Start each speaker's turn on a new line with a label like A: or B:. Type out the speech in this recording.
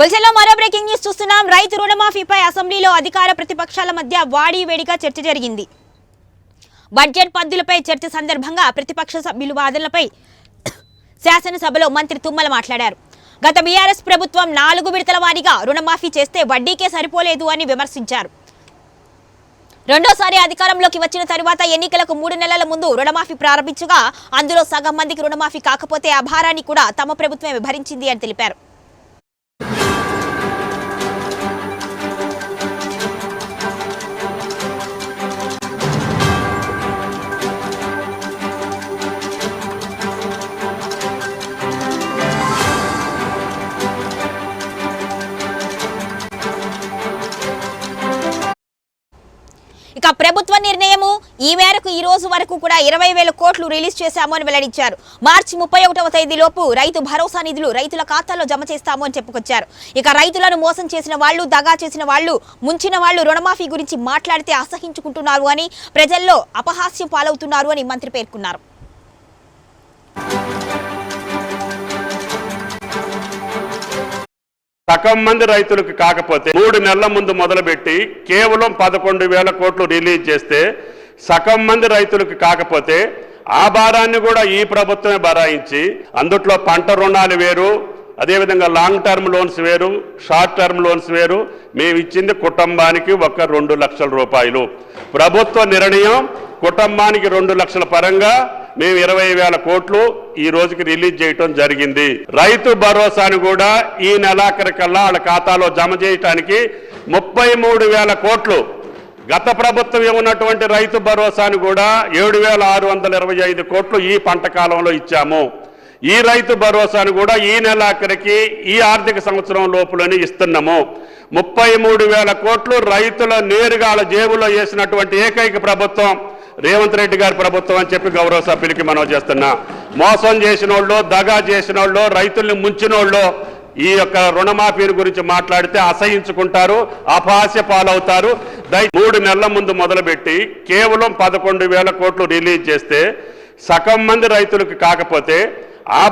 A: బులెటిన్లో మరో breaking news చూస్తున్నాం. రైతు రుణమాఫీపై అసెంబ్లీలో అధికార ప్రతిపక్షాల మధ్య వాడివేడిగా చర్చ జరిగింది. బడ్జెట్ పద్దులపై చర్చ సందర్భంగా ప్రతిపక్ష సభ్యుల వాదనలపై శాసనసభలో మంత్రి తుమ్మల మాట్లాడారు. గత బీఆర్ఎస్ ప్రభుత్వం 4 విడతల వారీగా రుణమాఫీ చేస్తే వడ్డీకే సరిపోలేదు అని విమర్శించారు. రెండోసారి అధికారంలోకి వచ్చిన తరువాత ఎన్నికలకు 3 నెలల ముందు రుణమాఫీ ప్రారంభించగా అందులో సగం మందికి రుణమాఫీ కాకపోతే ఆ భారాన్ని కూడా తమ ప్రభుత్వమే భరించింది అని తెలిపారు. ఇక ప్రభుత్వ నిర్ణయము ఈ మేరకు ఈ రోజు వరకు కూడా 20,000 కోట్లు రిలీజ్ చేశాము అని వెల్లడించారు. మార్చి 31వ తేదీలోపు రైతు భరోసా నిధులు రైతుల ఖాతాల్లో జమ చేస్తాము అని చెప్పుకొచ్చారు. ఇక రైతులను మోసం చేసిన వాళ్ళు, దగా చేసిన వాళ్ళు, ముంచిన వాళ్ళు రుణమాఫీ గురించి మాట్లాడితే అసహించుకుంటున్నారు అని, ప్రజల్లో అపహాస్యం పాలవుతున్నారు అని మంత్రి పేర్కొన్నారు.
B: సగం మంది రైతులకు కాకపోతే 3 నెలల ముందు మొదలుపెట్టి కేవలం 11,000 కోట్లు రిలీజ్ చేస్తే సగం మంది రైతులకు కాకపోతే ఆ భారాన్ని కూడా ఈ ప్రభుత్వమే భరాయించి అందుట్లో పంట రుణాలు వేరు, అదేవిధంగా లాంగ్ టర్మ్ లోన్స్ వేరు, షార్ట్ టర్మ్ లోన్స్ వేరు. మేము ఇచ్చింది కుటుంబానికి ఒక 2 లక్షల రూపాయలు. ప్రభుత్వ నిర్ణయం కుటుంబానికి 2 లక్షల పరంగా మేము 20,000 కోట్లు ఈ రోజుకి రిలీజ్ చేయటం జరిగింది. రైతు భరోసాను కూడా ఈ నెలాఖరికల్లా వాళ్ళ ఖాతాలో జమ చేయటానికి 33,000 కోట్లు. గత ప్రభుత్వం ఏమున్నటువంటి రైతు భరోసాను కూడా 7,625 కోట్లు ఈ పంట కాలంలో ఇచ్చాము. ఈ రైతు భరోసాను కూడా ఈ నెలాఖరికి ఈ ఆర్థిక సంవత్సరం లోపులని ఇస్తున్నాము. 33,000 కోట్లు రైతుల నేరుగా వాళ్ళ జేబులో వేసినటువంటి ఏకైక ప్రభుత్వం రేవంత్ రెడ్డి గారి ప్రభుత్వం అని చెప్పి గౌరవ సభ్యులకి మనం చేస్తున్నా. మోసం చేసిన వాళ్ళు, దగా చేసిన వాళ్ళు, రైతుల్ని ముంచిన వాళ్ళు ఈ యొక్క రుణమాఫీని గురించి మాట్లాడితే అసహించుకుంటారు, అపహాస్య పాలవుతారు. 3 నెలల ముందు మొదలుపెట్టి కేవలం 11,000 కోట్లు రిలీజ్ చేస్తే సగం మంది రైతులకు కాకపోతే ఆ